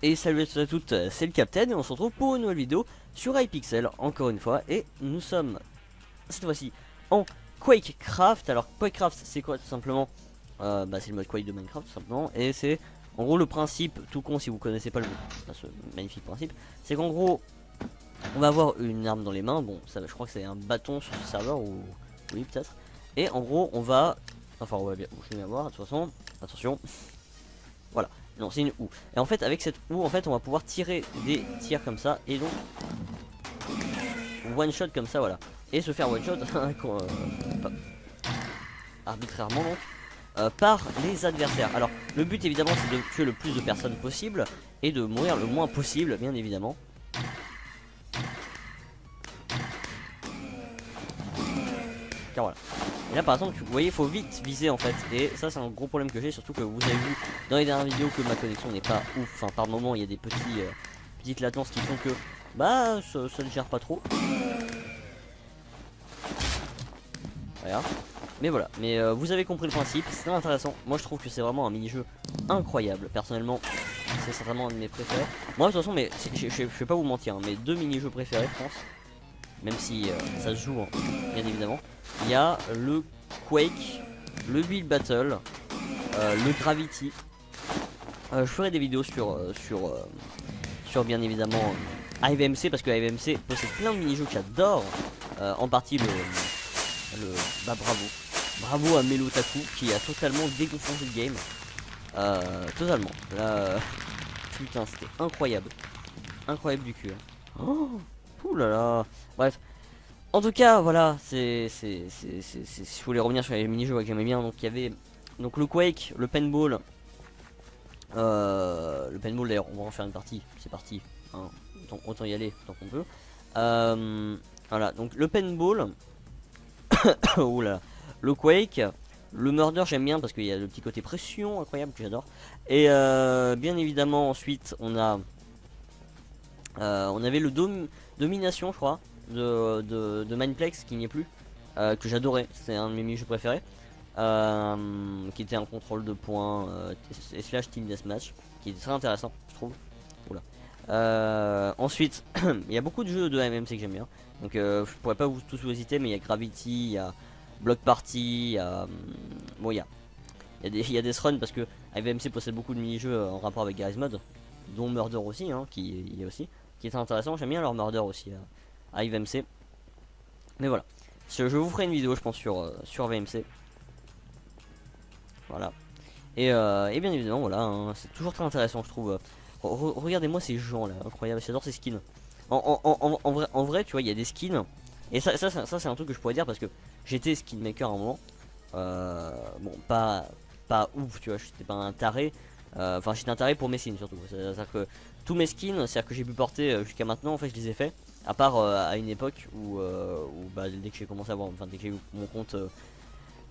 Et salut à tous et à toutes, c'est le Captain et on se retrouve pour une nouvelle vidéo sur Hypixel encore une fois. Et nous sommes cette fois-ci en Quakecraft. Alors Quakecraft c'est quoi tout simplement? C'est le mode Quake de Minecraft tout simplement. Et c'est en gros le principe, tout con si vous connaissez pas ce magnifique principe. C'est qu'en gros on va avoir une arme dans les mains. Bon ça, je crois que c'est un bâton sur ce serveur ou oui peut-être. Et en gros on va, enfin on va bien, je vais bien voir de toute façon, attention. Voilà, non c'est une houe. Et en fait avec cette houe en fait on va pouvoir tirer des tirs comme ça. Et donc one shot comme ça voilà. Et se faire one shot arbitrairement donc par les adversaires. Alors le but évidemment c'est de tuer le plus de personnes possible. Et de mourir le moins possible bien évidemment. Car voilà. Et là par exemple vous voyez il faut vite viser en fait. Et ça c'est un gros problème que j'ai. Surtout que vous avez vu dans les dernières vidéos que ma connexion n'est pas ouf. Enfin par moment il y a des petites latences qui font que bah ça ne gère pas trop. Voilà. Mais voilà, mais vous avez compris le principe, c'est intéressant. Moi je trouve que c'est vraiment un mini-jeu incroyable. Personnellement c'est certainement un de mes préférés. Moi de toute façon mais je vais pas vous mentir hein, mes deux mini-jeux préférés je pense. Même si ça se joue hein, bien évidemment. Il y a le Quake, le Build Battle, le Gravity. Je ferai des vidéos sur bien évidemment IVMC, parce que IVMC possède plein de mini-jeux que j'adore. En partie bah bravo à Melotaku qui a totalement dégonflé le game. Totalement. Là, putain c'était incroyable. Incroyable du cul. Hein. Oh, ouh là là. Bref. En tout cas, voilà, je voulais revenir sur les mini-jeux que j'aimais bien. Donc il y avait donc le Quake, le Paintball. Le Paintball d'ailleurs, on va en faire une partie. C'est parti. Hein. Autant y aller tant qu'on peut. Voilà, donc le Paintball. Oula. Le Quake. Le Murder j'aime bien parce qu'il y a le petit côté pression incroyable que j'adore. Et bien évidemment ensuite on avait le Domination je crois de Mineplex qui n'y est plus, que j'adorais, c'est un de mes mini-jeux préférés, qui était un contrôle de points et slash team deathmatch qui était très intéressant je trouve. Ensuite il y a beaucoup de jeux de MMC que j'aime bien, donc je pourrais pas tous vous citer, mais il y a Gravity, il y a Block Party, il y a bon il y a des runs parce que MMC possède beaucoup de mini-jeux en rapport avec Garry's Mod, dont Murder aussi hein, qui est aussi qui est intéressant. J'aime bien leur Murder aussi à VMC. Mais voilà, je vous ferai une vidéo je pense sur VMC. Voilà. Et bien évidemment voilà hein, c'est toujours très intéressant je trouve. Regardez-moi ces gens là, incroyable, j'adore ces skins. En vrai tu vois il y a des skins. Et ça c'est un truc que je pourrais dire parce que j'étais skin maker à un moment. Bon pas ouf tu vois, j'étais pas un taré. Enfin j'étais un taré pour mes skins surtout. C'est-à-dire que tous mes skins, c'est-à-dire que j'ai pu porter jusqu'à maintenant en fait je les ai fait. À part à une époque où bah, dès que j'ai commencé à avoir, enfin dès que j'ai eu mon compte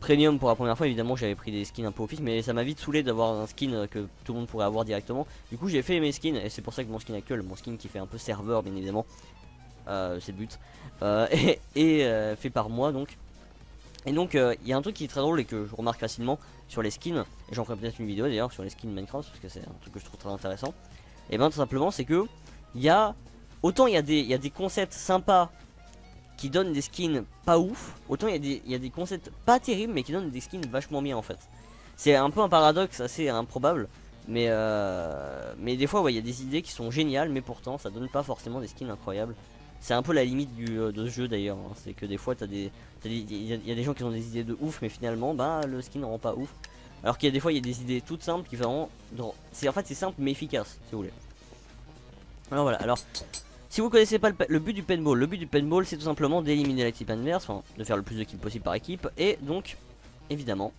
premium pour la première fois, évidemment j'avais pris des skins un peu au pif, mais ça m'a vite saoulé d'avoir un skin que tout le monde pourrait avoir directement. Du coup j'ai fait mes skins et c'est pour ça que mon skin actuel, mon skin qui fait un peu serveur bien évidemment, c'est le but, fait par moi donc. Et donc il y a un truc qui est très drôle et que je remarque facilement sur les skins, et j'en ferai peut-être une vidéo d'ailleurs sur les skins Minecraft parce que c'est un truc que je trouve très intéressant. Et bien tout simplement c'est que il y a autant il y a des concepts sympas qui donnent des skins pas ouf, autant il y a des concepts pas terribles mais qui donnent des skins vachement bien en fait. C'est un peu un paradoxe assez improbable, mais des fois ouais, il y a des idées qui sont géniales mais pourtant ça donne pas forcément des skins incroyables. C'est un peu la limite de ce jeu d'ailleurs, hein. C'est que des fois il y a des gens qui ont des idées de ouf mais finalement bah le skin ne rend pas ouf. Alors qu'il y a des fois il y a des idées toutes simples qui vraiment en fait c'est simple mais efficace si vous voulez. Alors voilà, alors si vous connaissez pas le but du paintball, c'est tout simplement d'éliminer l'équipe adverse, enfin de faire le plus de kills possible par équipe. Et donc évidemment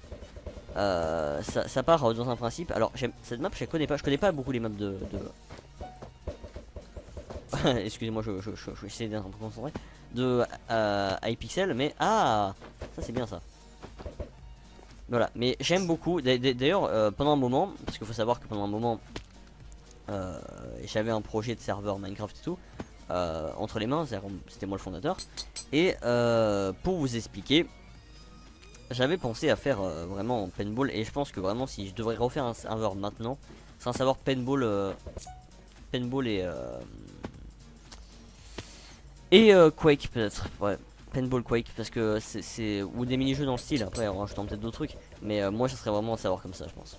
ça part dans un principe. Alors cette map je connais pas beaucoup les maps de... excusez-moi je vais essayer d'être un peu concentré. De Hypixel, mais ah ça c'est bien ça. Voilà, mais j'aime beaucoup. D'ailleurs pendant un moment, parce qu'il faut savoir que pendant un moment j'avais un projet de serveur Minecraft et tout entre les mains, c'était moi le fondateur. Et pour vous expliquer, j'avais pensé à faire vraiment paintball. Et je pense que vraiment si je devrais refaire un serveur maintenant, c'est un serveur paintball Paintball et Quake peut-être, ouais. Paintball Quake parce que c'est ou des mini-jeux dans le style, après en rajoutant peut-être d'autres trucs. Mais moi ça serait vraiment à savoir comme ça je pense.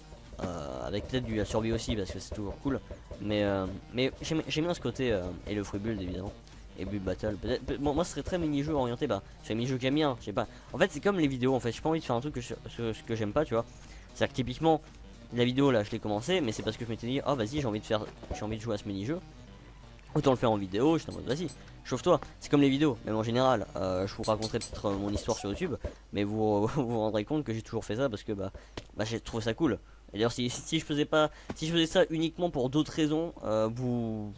Avec peut-être du survie aussi parce que c'est toujours cool. Mais j'aime bien ce côté et le free build évidemment. Et build battle, peut-être moi ce serait très mini-jeu orienté bah sur les mini-jeux que j'aime bien, je sais pas. En fait c'est comme les vidéos en fait, j'ai pas envie de faire un truc que j'aime pas tu vois. C'est-à-dire que typiquement la vidéo là je l'ai commencé mais c'est parce que je m'étais dit oh vas-y j'ai envie de jouer à ce mini-jeu. Autant le faire en vidéo, j'étais en mode vas-y, chauffe-toi. C'est comme les vidéos, même en général. Je vous raconterai peut-être mon histoire sur YouTube, mais vous rendrez compte que j'ai toujours fait ça parce que bah j'ai trouvé ça cool. Et d'ailleurs, si je faisais pas, si je faisais ça uniquement pour d'autres raisons, vous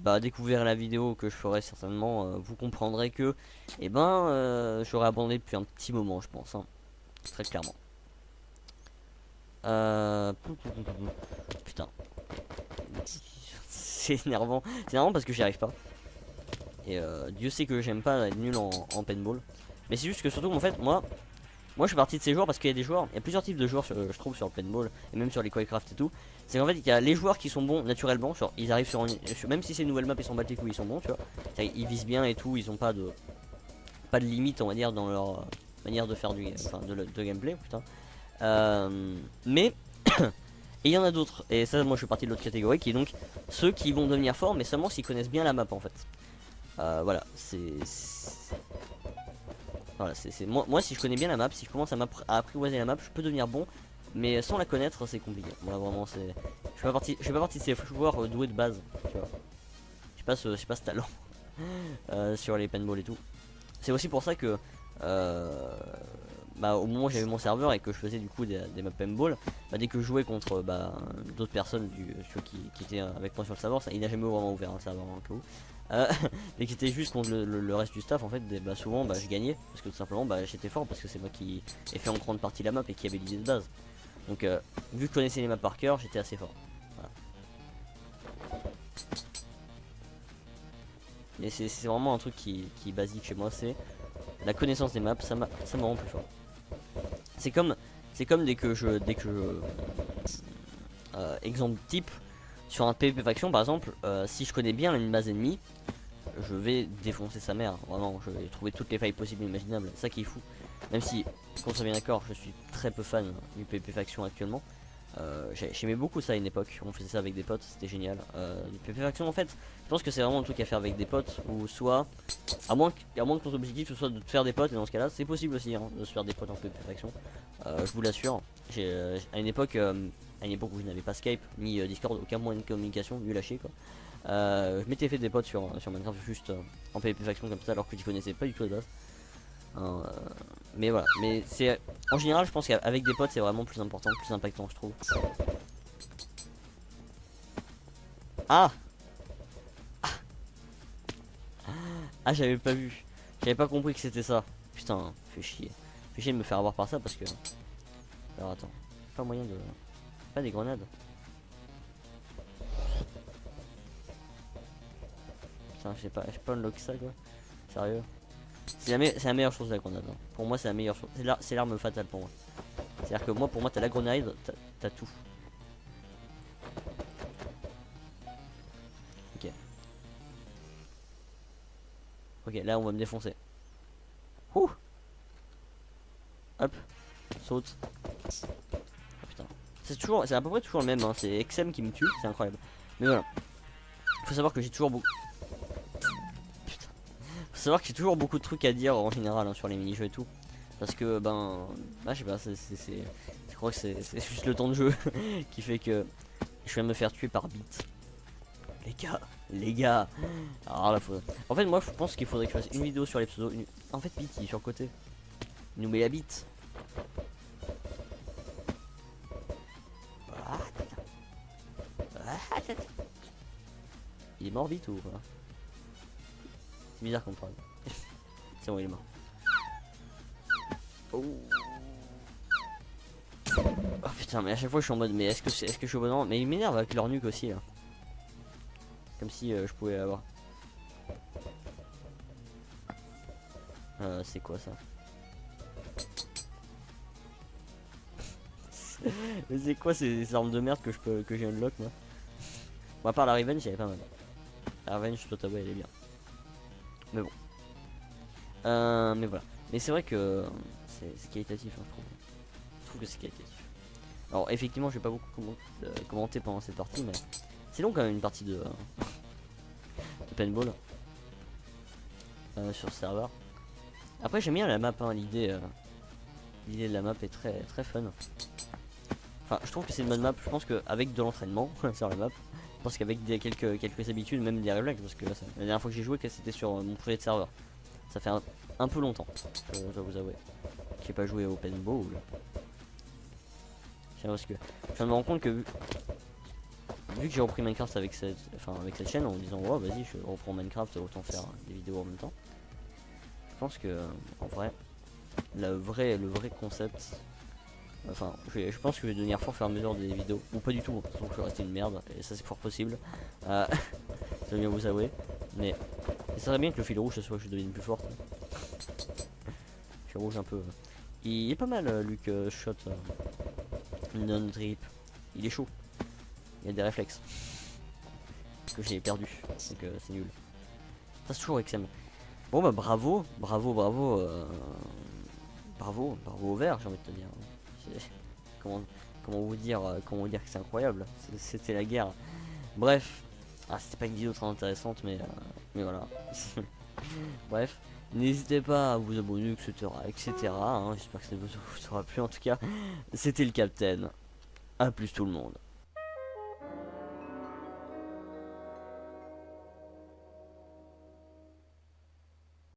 bah, découvrirez la vidéo que je ferai certainement. Vous comprendrez que, eh ben, j'aurais abandonné depuis un petit moment, je pense, hein, très clairement. Putain, c'est énervant. C'est énervant parce que j'y arrive pas. Et Dieu sait que j'aime pas être nul en paintball. Mais c'est juste que surtout en fait moi je suis parti de ces joueurs parce qu'il y a des joueurs, il y a plusieurs types de joueurs je trouve sur le paintball et même sur les Quakecraft et tout. C'est qu'en fait il y a les joueurs qui sont bons naturellement, genre ils arrivent même si c'est une nouvelle map ils s'en battent les couilles, ils sont bons tu vois. Ils visent bien et tout, ils ont pas de limite on va dire dans leur manière de faire de gameplay putain. Mais et il y en a d'autres, et ça moi je suis parti de l'autre catégorie qui est donc ceux qui vont devenir forts mais seulement s'ils connaissent bien la map en fait. Voilà, voilà, moi si je connais bien la map, si je commence à apprivoiser la map, je peux devenir bon, mais sans la connaître c'est compliqué. Moi vraiment je fais pas partie de ces joueurs doués de base, tu vois. J'ai pas ce talent sur les paintball et tout. C'est aussi pour ça que bah, au moment où j'avais mon serveur et que je faisais du coup des maps paintball, bah, dès que je jouais contre d'autres personnes qui étaient avec moi sur le serveur, il n'a jamais vraiment ouvert un serveur en cas où. Mais qui était juste contre le reste du staff en fait, bah, souvent je gagnais parce que tout simplement j'étais fort parce que c'est moi qui ai fait en grande partie la map et qui avait l'idée de base. Donc vu que je connaissais les maps par cœur, j'étais assez fort. Voilà. Et c'est vraiment un truc qui est basique chez moi, c'est la connaissance des maps, ça me rend plus fort. C'est comme dès que je exemple type sur un PvP faction par exemple, si je connais bien une base ennemie, je vais défoncer sa mère, vraiment, je vais trouver toutes les failles possibles et imaginables, c'est ça qui est fou. Même si, qu'on soit bien d'accord, je suis très peu fan du PvP faction actuellement. J'aimais beaucoup ça à une époque, on faisait ça avec des potes, c'était génial. Du PvP faction en fait, je pense que c'est vraiment le truc à faire avec des potes, ou soit, à moins que ton objectif ce soit de te faire des potes, et dans ce cas là, c'est possible aussi hein, de se faire des potes en PvP faction. Je vous l'assure, à une époque où je n'avais pas Skype, ni Discord, aucun moyen de communication, nul à chier quoi. Je m'étais fait des potes sur Minecraft juste en PvP faction comme ça alors que j'y connaissais pas du tout de base. Mais voilà, mais c'est en général je pense qu'avec des potes c'est vraiment plus important, plus impactant je trouve. Ah ah j'avais pas vu, j'avais pas compris que c'était ça. Putain, fais chier de me faire avoir par ça parce que. Alors attends, pas moyen de. Pas des grenades. Putain, j'ai pas unlock ça quoi. Sérieux. C'est la meilleure chose la grenade. Hein. Pour moi c'est la meilleure chose. C'est l'arme fatale pour moi. C'est-à-dire que moi pour moi t'as la grenade, t'as tout. Ok. Ok, là on va me défoncer. Ouh. Hop. Saute. Oh, putain. C'est à peu près toujours le même. Hein. C'est XM qui me tue, c'est incroyable. Mais voilà. Faut savoir que j'ai toujours beaucoup. Faut savoir que j'ai toujours beaucoup de trucs à dire en général hein, sur les mini-jeux et tout. Parce que je sais pas, je crois que c'est juste le temps de jeu qui fait que je viens de me faire tuer par Bit. Les gars. Alors là, en fait moi je pense qu'il faudrait que je fasse une vidéo sur les pseudos. En fait Bit il est sur le côté. Il nous met la bite. Il est mort Bit ou quoi? C'est bizarre qu'on parle. C'est bon, il est mort. Oh. Oh putain, mais à chaque fois je suis en mode, mais est-ce que je suis au bon endroit? Mais il m'énerve avec leur nuque aussi là. Comme si je pouvais avoir. C'est quoi ça? Mais c'est quoi ces armes de merde que j'ai unlock moi? Bon, à part la Revenge, elle est pas mal. La Revenge, je dois t'avouer, elle est bien. Mais bon. Mais voilà. Mais c'est vrai que c'est qualitatif, hein, je trouve. Je trouve que c'est qualitatif. Alors, effectivement, je vais pas beaucoup commenter pendant cette partie, mais c'est long quand même une partie de paintball sur ce serveur. Après, j'aime bien la map, hein, l'idée de la map est très très fun. Enfin, je trouve que c'est une bonne map. Je pense qu'avec de l'entraînement sur la map, je pense qu'avec quelques habitudes, même des réflexes, parce que là, la dernière fois que j'ai joué, c'était sur mon projet de serveur. Ça fait un peu longtemps, je dois vous avouer. J'ai pas joué au paintball. Tiens, parce que je viens de me rendre compte que vu que j'ai repris Minecraft avec cette chaîne en me disant ouais vas-y je reprends Minecraft, autant faire des vidéos en même temps. Je pense que en vrai le vrai concept, enfin je pense que je vais devenir fort au fur et à mesure des vidéos, ou pas du tout, parce que je vais rester une merde et ça c'est fort possible. Je vais bien vous avouer, mais ça serait bien que le fil rouge ce soit que je devienne plus forte. Le fil rouge un peu, il est pas mal Luke Shot non drip, il est chaud. Il y a des réflexes que j'ai perdu, donc c'est nul. Ça c'est toujours XM. Bon bah bravo au vert, j'ai envie de te dire. Comment, comment vous dire que c'est incroyable. C'était la guerre. Bref, c'était pas une vidéo très intéressante, mais voilà. Bref, n'hésitez pas à vous abonner, etc. J'espère que ça vous aura plu en tout cas. C'était le Captain. A plus tout le monde.